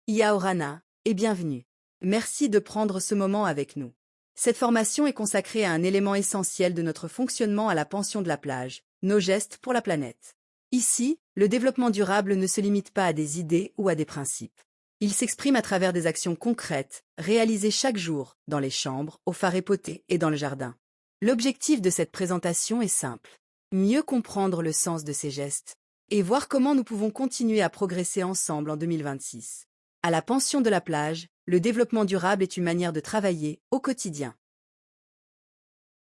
Yaorana, et bienvenue. Merci de prendre ce moment avec nous. Cette formation est consacrée à un élément essentiel de notre fonctionnement à la pension de la plage, nos gestes pour la planète. Ici, le développement durable ne se limite pas à des idées ou à des principes. Il s'exprime à travers des actions concrètes, réalisées chaque jour, dans les chambres, au phare époté et dans le jardin. L'objectif de cette présentation est simple. Mieux comprendre le sens de ces gestes et voir comment nous pouvons continuer à progresser ensemble en 2026. À la pension de la plage, le développement durable est une manière de travailler au quotidien.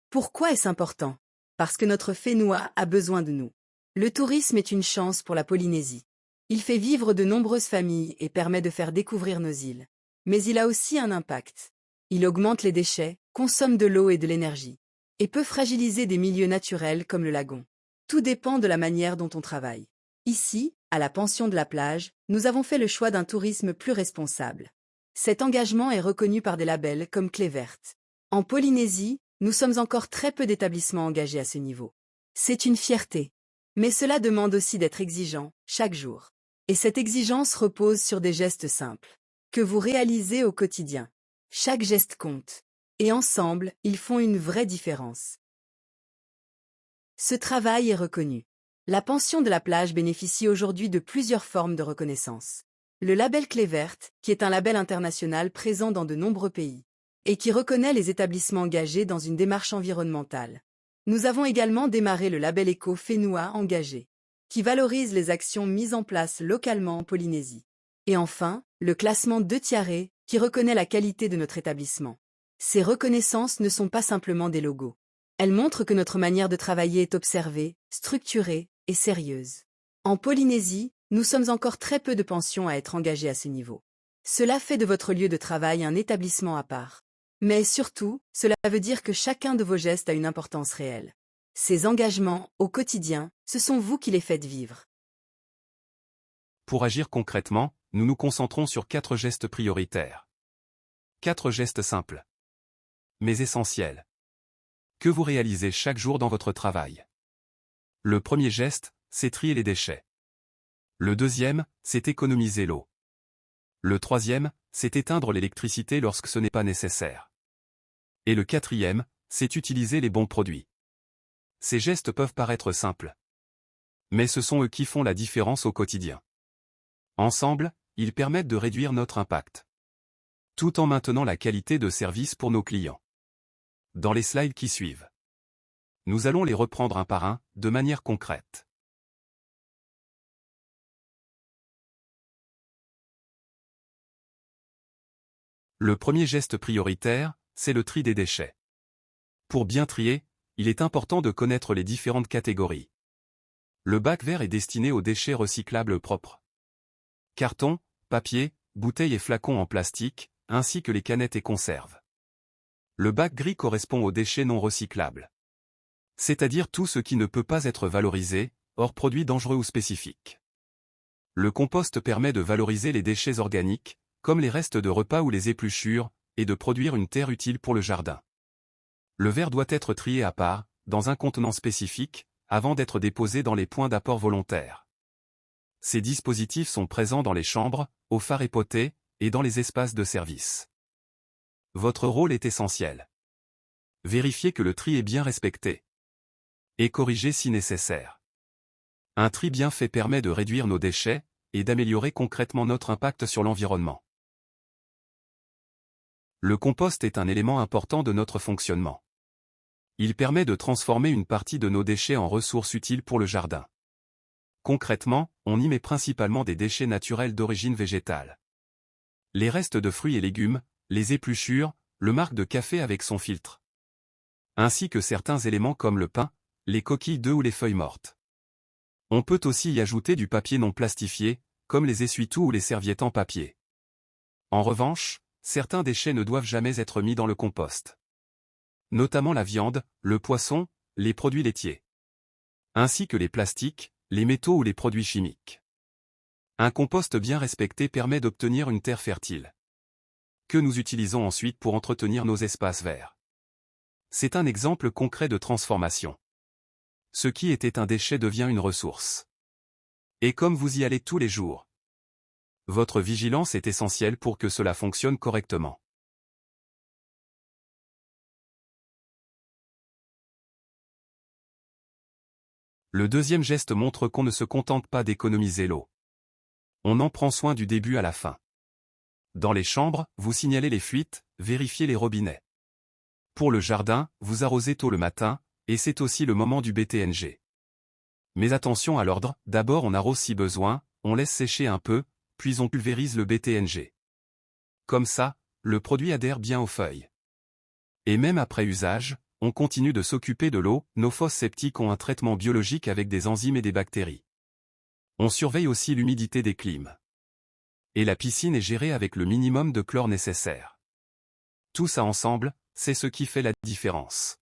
Pourquoi est-ce important? Parce que notre Fénois a besoin de nous. Le tourisme est une chance pour la Polynésie. Il fait vivre de nombreuses familles et permet de faire découvrir nos îles. Mais il a aussi un impact. Il augmente les déchets, consomme de l'eau et de l'énergie, et peut fragiliser des milieux naturels comme le lagon. Tout dépend de la manière dont on travaille. Ici, à la pension de la plage, nous avons fait le choix d'un tourisme plus responsable. Cet engagement est reconnu par des labels comme Clé Verte. En Polynésie, nous sommes encore très peu d'établissements engagés à ce niveau. C'est une fierté. Mais cela demande aussi d'être exigeant, chaque jour. Et cette exigence repose sur des gestes simples, que vous réalisez au quotidien. Chaque geste compte. Et ensemble, ils font une vraie différence. Ce travail est reconnu. La pension de la plage bénéficie aujourd'hui de plusieurs formes de reconnaissance. Le label Clé Verte, qui est un label international présent dans de nombreux pays, et qui reconnaît les établissements engagés dans une démarche environnementale. Nous avons également démarré le label Éco-Fénois engagé, qui valorise les actions mises en place localement en Polynésie. Et enfin, le classement 2 qui reconnaît la qualité de notre établissement. Ces reconnaissances ne sont pas simplement des logos. Elles montrent que notre manière de travailler est observée, structurée et sérieuse. En Polynésie, nous sommes encore très peu de pensions à être engagées à ce niveau. Cela fait de votre lieu de travail un établissement à part. Mais surtout, cela veut dire que chacun de vos gestes a une importance réelle. Ces engagements, au quotidien, ce sont vous qui les faites vivre. Pour agir concrètement, nous nous concentrons sur 4 gestes prioritaires. 4 gestes simples, mais essentiels, que vous réalisez chaque jour dans votre travail. Le premier geste, c'est trier les déchets. Le deuxième, c'est économiser l'eau. Le troisième, c'est éteindre l'électricité lorsque ce n'est pas nécessaire. Et le quatrième, c'est utiliser les bons produits. Ces gestes peuvent paraître simples, mais ce sont eux qui font la différence au quotidien. Ensemble, ils permettent de réduire notre impact, tout en maintenant la qualité de service pour nos clients. Dans les slides qui suivent, nous allons les reprendre un par un, de manière concrète. Le premier geste prioritaire, c'est le tri des déchets. Pour bien trier, il est important de connaître les différentes catégories. Le bac vert est destiné aux déchets recyclables propres. Carton, papier, bouteilles et flacons en plastique, ainsi que les canettes et conserves. Le bac gris correspond aux déchets non recyclables, c'est-à-dire tout ce qui ne peut pas être valorisé, hors produits dangereux ou spécifiques. Le compost permet de valoriser les déchets organiques, comme les restes de repas ou les épluchures, et de produire une terre utile pour le jardin. Le verre doit être trié à part, dans un contenant spécifique, avant d'être déposé dans les points d'apport volontaires. Ces dispositifs sont présents dans les chambres, au phare époté, et dans les espaces de service. Votre rôle est essentiel. Vérifiez que le tri est bien respecté. Et corrigez si nécessaire. Un tri bien fait permet de réduire nos déchets, et d'améliorer concrètement notre impact sur l'environnement. Le compost est un élément important de notre fonctionnement. Il permet de transformer une partie de nos déchets en ressources utiles pour le jardin. Concrètement, on y met principalement des déchets naturels d'origine végétale. Les restes de fruits et légumes, les épluchures, le marc de café avec son filtre. Ainsi que certains éléments comme le pain, les coquilles d'œufs ou les feuilles mortes. On peut aussi y ajouter du papier non plastifié, comme les essuie-tout ou les serviettes en papier. En revanche, certains déchets ne doivent jamais être mis dans le compost. Notamment la viande, le poisson, les produits laitiers. Ainsi que les plastiques, les métaux ou les produits chimiques. Un compost bien respecté permet d'obtenir une terre fertile, que nous utilisons ensuite pour entretenir nos espaces verts. C'est un exemple concret de transformation. Ce qui était un déchet devient une ressource. Et comme vous y allez tous les jours, Votre vigilance est essentielle pour que cela fonctionne correctement. Le deuxième geste montre qu'on ne se contente pas d'économiser l'eau. On en prend soin du début à la fin. Dans les chambres, vous signalez les fuites, vérifiez les robinets. Pour le jardin, vous arrosez tôt le matin, et c'est aussi le moment du BTNG. Mais attention à l'ordre, d'abord on arrose si besoin, on laisse sécher un peu, puis on pulvérise le BTNG. Comme ça, le produit adhère bien aux feuilles. Et même après usage, on continue de s'occuper de l'eau, nos fosses septiques ont un traitement biologique avec des enzymes et des bactéries. On surveille aussi l'humidité des clims. Et la piscine est gérée avec le minimum de chlore nécessaire. Tout ça ensemble, c'est ce qui fait la différence.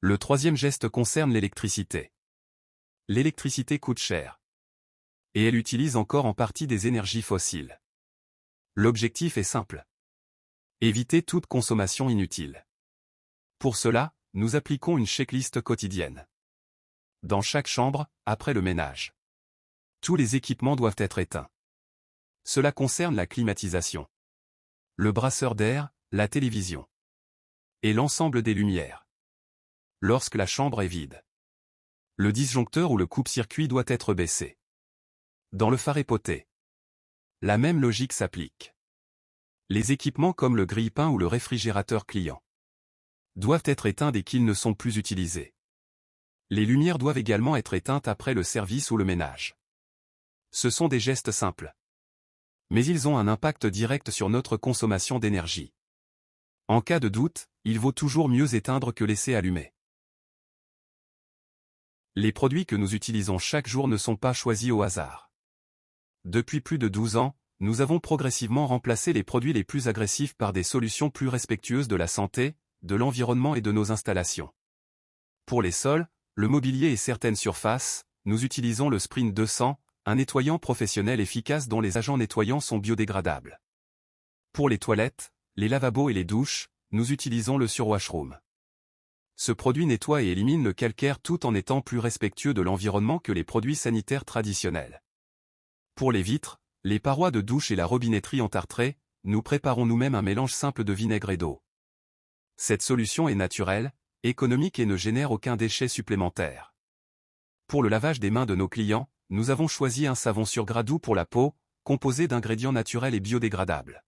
Le troisième geste concerne l'électricité. L'électricité coûte cher. Et elle utilise encore en partie des énergies fossiles. L'objectif est simple. Éviter toute consommation inutile. Pour cela, nous appliquons une checklist quotidienne. Dans chaque chambre, après le ménage. Tous les équipements doivent être éteints. Cela concerne la climatisation, le brasseur d'air, la télévision et l'ensemble des lumières. Lorsque la chambre est vide, le disjoncteur ou le coupe-circuit doit être baissé. Dans le phare époté, la même logique s'applique. Les équipements comme le grille-pain ou le réfrigérateur client doivent être éteints dès qu'ils ne sont plus utilisés. Les lumières doivent également être éteintes après le service ou le ménage. Ce sont des gestes simples. Mais ils ont un impact direct sur notre consommation d'énergie. En cas de doute, il vaut toujours mieux éteindre que laisser allumer. Les produits que nous utilisons chaque jour ne sont pas choisis au hasard. Depuis plus de 12 ans, nous avons progressivement remplacé les produits les plus agressifs par des solutions plus respectueuses de la santé, de l'environnement et de nos installations. Pour les sols, le mobilier et certaines surfaces, nous utilisons le Sprint 200, un nettoyant professionnel efficace dont les agents nettoyants sont biodégradables. Pour les toilettes, les lavabos et les douches, nous utilisons le Surwashroom. Ce produit nettoie et élimine le calcaire tout en étant plus respectueux de l'environnement que les produits sanitaires traditionnels. Pour les vitres, les parois de douche et la robinetterie entartrée, nous préparons nous-mêmes un mélange simple de vinaigre et d'eau. Cette solution est naturelle, économique et ne génère aucun déchet supplémentaire. Pour le lavage des mains de nos clients, nous avons choisi un savon sur Gradou pour la peau, composé d'ingrédients naturels et biodégradables.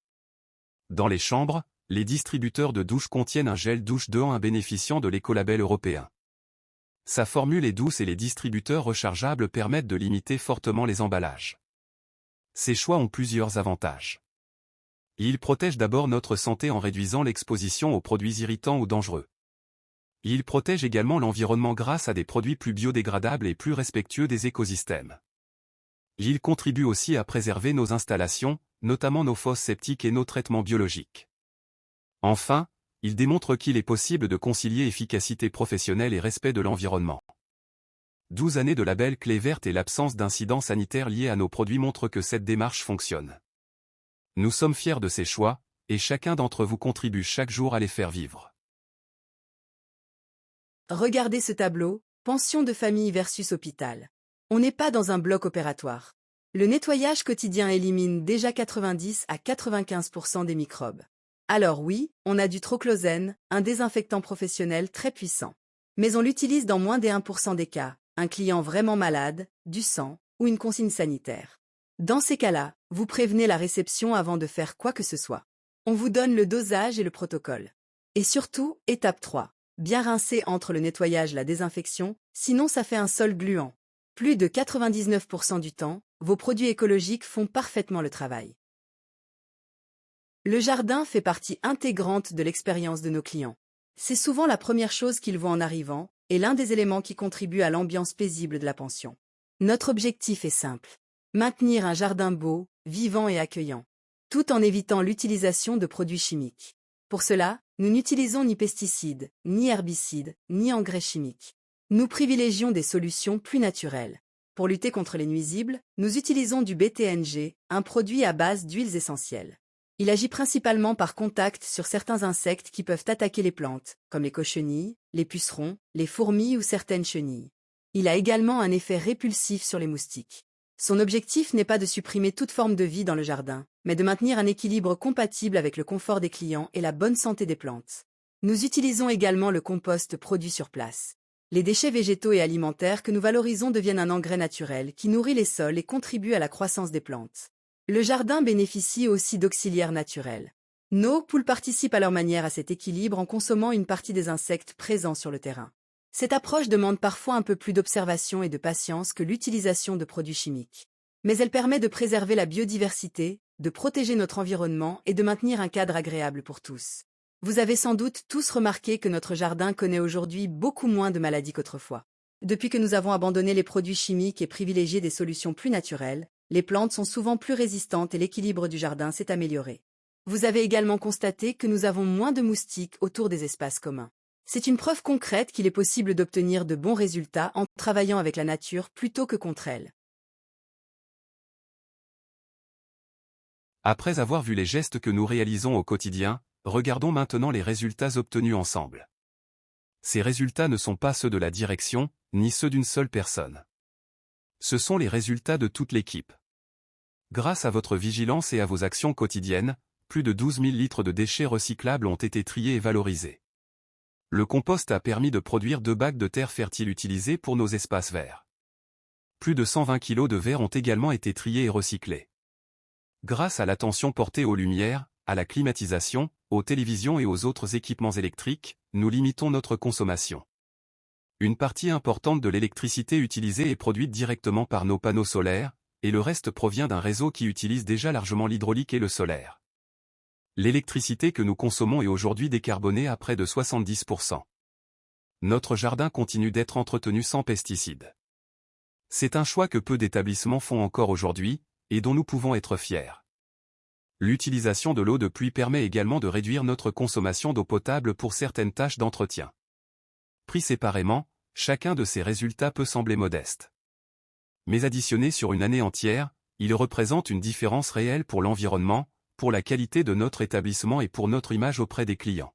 Dans les chambres, les distributeurs de douche contiennent un gel douche E1 bénéficiant de l'écolabel européen. Sa formule est douce et les distributeurs rechargeables permettent de limiter fortement les emballages. Ces choix ont plusieurs avantages. Ils protègent d'abord notre santé en réduisant l'exposition aux produits irritants ou dangereux. Ils protègent également l'environnement grâce à des produits plus biodégradables et plus respectueux des écosystèmes. Ils contribuent aussi à préserver nos installations, notamment nos fosses septiques et nos traitements biologiques. Enfin, ils démontrent qu'il est possible de concilier efficacité professionnelle et respect de l'environnement. 12 années de label clé verte et l'absence d'incidents sanitaires liés à nos produits montrent que cette démarche fonctionne. Nous sommes fiers de ces choix, et chacun d'entre vous contribue chaque jour à les faire vivre. Regardez ce tableau, pension de famille versus hôpital. On n'est pas dans un bloc opératoire. Le nettoyage quotidien élimine déjà 90 à 95% des microbes. Alors oui, on a du troclosène, un désinfectant professionnel très puissant. Mais on l'utilise dans moins des 1% des cas, un client vraiment malade, du sang, ou une consigne sanitaire. Dans ces cas-là, vous prévenez la réception avant de faire quoi que ce soit. On vous donne le dosage et le protocole. Et surtout, étape 3. Bien rincer entre le nettoyage et la désinfection, sinon ça fait un sol gluant. Plus de 99% du temps, vos produits écologiques font parfaitement le travail. Le jardin fait partie intégrante de l'expérience de nos clients. C'est souvent la première chose qu'ils voient en arrivant, et l'un des éléments qui contribue à l'ambiance paisible de la pension. Notre objectif est simple. Maintenir un jardin beau, vivant et accueillant, tout en évitant l'utilisation de produits chimiques. Pour cela, nous n'utilisons ni pesticides, ni herbicides, ni engrais chimiques. Nous privilégions des solutions plus naturelles. Pour lutter contre les nuisibles, nous utilisons du BTNG, un produit à base d'huiles essentielles. Il agit principalement par contact sur certains insectes qui peuvent attaquer les plantes, comme les cochenilles, les pucerons, les fourmis ou certaines chenilles. Il a également un effet répulsif sur les moustiques. Son objectif n'est pas de supprimer toute forme de vie dans le jardin, mais de maintenir un équilibre compatible avec le confort des clients et la bonne santé des plantes. Nous utilisons également le compost produit sur place. Les déchets végétaux et alimentaires que nous valorisons deviennent un engrais naturel qui nourrit les sols et contribue à la croissance des plantes. Le jardin bénéficie aussi d'auxiliaires naturels. Nos poules participent à leur manière à cet équilibre en consommant une partie des insectes présents sur le terrain. Cette approche demande parfois un peu plus d'observation et de patience que l'utilisation de produits chimiques. Mais elle permet de préserver la biodiversité, de protéger notre environnement et de maintenir un cadre agréable pour tous. Vous avez sans doute tous remarqué que notre jardin connaît aujourd'hui beaucoup moins de maladies qu'autrefois. Depuis que nous avons abandonné les produits chimiques et privilégié des solutions plus naturelles, les plantes sont souvent plus résistantes et l'équilibre du jardin s'est amélioré. Vous avez également constaté que nous avons moins de moustiques autour des espaces communs. C'est une preuve concrète qu'il est possible d'obtenir de bons résultats en travaillant avec la nature plutôt que contre elle. Après avoir vu les gestes que nous réalisons au quotidien, regardons maintenant les résultats obtenus ensemble. Ces résultats ne sont pas ceux de la direction, ni ceux d'une seule personne. Ce sont les résultats de toute l'équipe. Grâce à votre vigilance et à vos actions quotidiennes, plus de 12 000 litres de déchets recyclables ont été triés et valorisés. Le compost a permis de produire 2 bacs de terre fertile utilisés pour nos espaces verts. Plus de 120 kg de verre ont également été triés et recyclés. Grâce à l'attention portée aux lumières, à la climatisation, aux télévisions et aux autres équipements électriques, nous limitons notre consommation. Une partie importante de l'électricité utilisée est produite directement par nos panneaux solaires, et le reste provient d'un réseau qui utilise déjà largement l'hydraulique et le solaire. L'électricité que nous consommons est aujourd'hui décarbonée à près de 70%. Notre jardin continue d'être entretenu sans pesticides. C'est un choix que peu d'établissements font encore aujourd'hui, et dont nous pouvons être fiers. L'utilisation de l'eau de pluie permet également de réduire notre consommation d'eau potable pour certaines tâches d'entretien. Pris séparément, chacun de ces résultats peut sembler modeste. Mais additionné sur une année entière, ils représentent une différence réelle pour l'environnement, pour la qualité de notre établissement et pour notre image auprès des clients.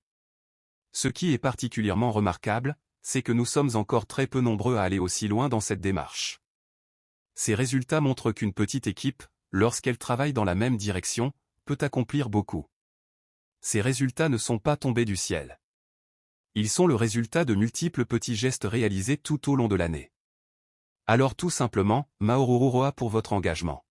Ce qui est particulièrement remarquable, c'est que nous sommes encore très peu nombreux à aller aussi loin dans cette démarche. Ces résultats montrent qu'une petite équipe, lorsqu'elle travaille dans la même direction, peut accomplir beaucoup. Ces résultats ne sont pas tombés du ciel. Ils sont le résultat de multiples petits gestes réalisés tout au long de l'année. Alors tout simplement, Maororoa pour votre engagement.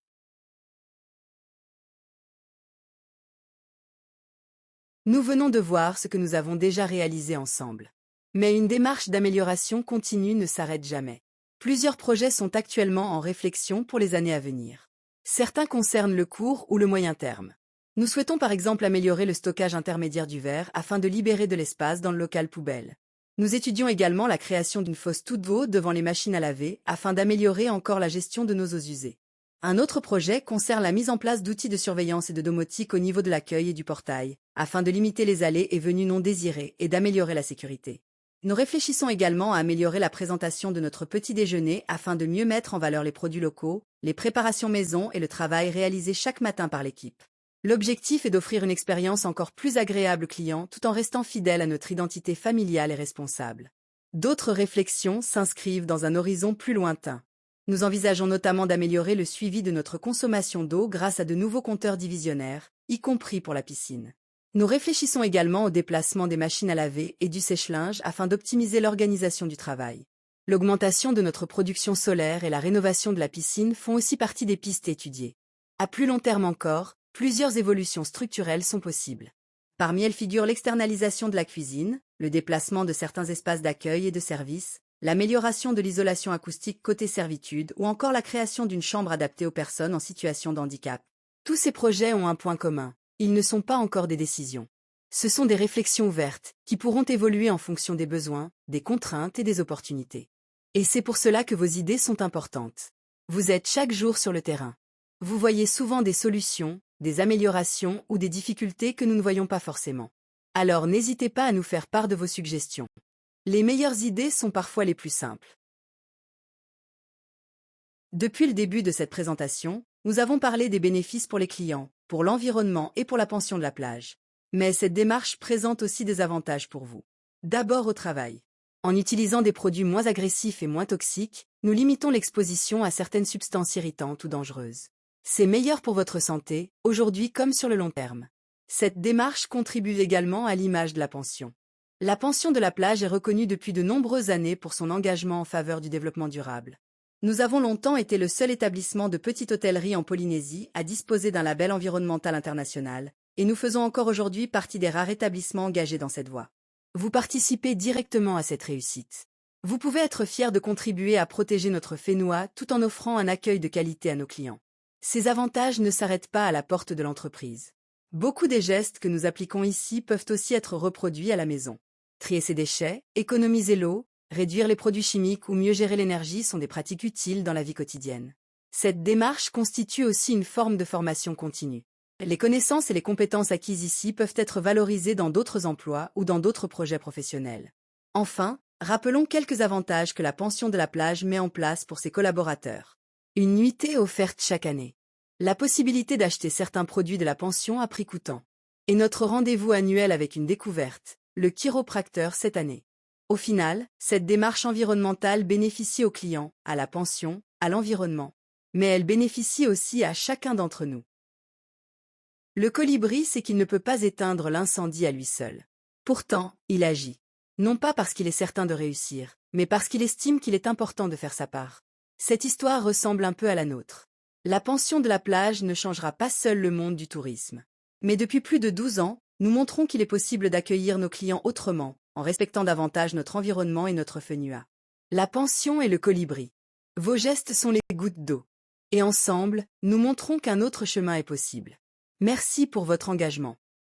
Nous venons de voir ce que nous avons déjà réalisé ensemble. Mais une démarche d'amélioration continue ne s'arrête jamais. Plusieurs projets sont actuellement en réflexion pour les années à venir. Certains concernent le court ou le moyen terme. Nous souhaitons par exemple améliorer le stockage intermédiaire du verre afin de libérer de l'espace dans le local poubelle. Nous étudions également la création d'une fosse toute d'eau devant les machines à laver afin d'améliorer encore la gestion de nos eaux usées. Un autre projet concerne la mise en place d'outils de surveillance et de domotique au niveau de l'accueil et du portail, afin de limiter les allées et venues non désirées et d'améliorer la sécurité. Nous réfléchissons également à améliorer la présentation de notre petit déjeuner afin de mieux mettre en valeur les produits locaux, les préparations maison et le travail réalisé chaque matin par l'équipe. L'objectif est d'offrir une expérience encore plus agréable aux clients tout en restant fidèle à notre identité familiale et responsable. D'autres réflexions s'inscrivent dans un horizon plus lointain. Nous envisageons notamment d'améliorer le suivi de notre consommation d'eau grâce à de nouveaux compteurs divisionnaires, y compris pour la piscine. Nous réfléchissons également au déplacement des machines à laver et du sèche-linge afin d'optimiser l'organisation du travail. L'augmentation de notre production solaire et la rénovation de la piscine font aussi partie des pistes étudiées. À plus long terme encore, plusieurs évolutions structurelles sont possibles. Parmi elles figurent l'externalisation de la cuisine, le déplacement de certains espaces d'accueil et de service, l'amélioration de l'isolation acoustique côté servitude ou encore la création d'une chambre adaptée aux personnes en situation de handicap. Tous ces projets ont un point commun, ils ne sont pas encore des décisions. Ce sont des réflexions ouvertes qui pourront évoluer en fonction des besoins, des contraintes et des opportunités. Et c'est pour cela que vos idées sont importantes. Vous êtes chaque jour sur le terrain. Vous voyez souvent des solutions, des améliorations ou des difficultés que nous ne voyons pas forcément. Alors n'hésitez pas à nous faire part de vos suggestions. Les meilleures idées sont parfois les plus simples. Depuis le début de cette présentation, nous avons parlé des bénéfices pour les clients, pour l'environnement et pour la pension de la plage. Mais cette démarche présente aussi des avantages pour vous. D'abord au travail. En utilisant des produits moins agressifs et moins toxiques, nous limitons l'exposition à certaines substances irritantes ou dangereuses. C'est meilleur pour votre santé, aujourd'hui comme sur le long terme. Cette démarche contribue également à l'image de la pension. La pension de la plage est reconnue depuis de nombreuses années pour son engagement en faveur du développement durable. Nous avons longtemps été le seul établissement de petite hôtellerie en Polynésie à disposer d'un label environnemental international, et nous faisons encore aujourd'hui partie des rares établissements engagés dans cette voie. Vous participez directement à cette réussite. Vous pouvez être fier de contribuer à protéger notre Fénois tout en offrant un accueil de qualité à nos clients. Ces avantages ne s'arrêtent pas à la porte de l'entreprise. Beaucoup des gestes que nous appliquons ici peuvent aussi être reproduits à la maison. Trier ses déchets, économiser l'eau, réduire les produits chimiques ou mieux gérer l'énergie sont des pratiques utiles dans la vie quotidienne. Cette démarche constitue aussi une forme de formation continue. Les connaissances et les compétences acquises ici peuvent être valorisées dans d'autres emplois ou dans d'autres projets professionnels. Enfin, rappelons quelques avantages que la pension de la plage met en place pour ses collaborateurs. Une nuitée offerte chaque année. La possibilité d'acheter certains produits de la pension à prix coûtant. Et notre rendez-vous annuel avec une découverte, le chiropracteur cette année. Au final, cette démarche environnementale bénéficie aux clients, à la pension, à l'environnement. Mais elle bénéficie aussi à chacun d'entre nous. Le colibri sait qu'il ne peut pas éteindre l'incendie à lui seul. Pourtant, il agit. Non pas parce qu'il est certain de réussir, mais parce qu'il estime qu'il est important de faire sa part. Cette histoire ressemble un peu à la nôtre. La pension de la plage ne changera pas seul le monde du tourisme. Mais depuis plus de 12 ans, nous montrons qu'il est possible d'accueillir nos clients autrement, en respectant davantage notre environnement et notre Fénois. La pension et le colibri. Vos gestes sont les gouttes d'eau. Et ensemble, nous montrons qu'un autre chemin est possible. Merci pour votre engagement.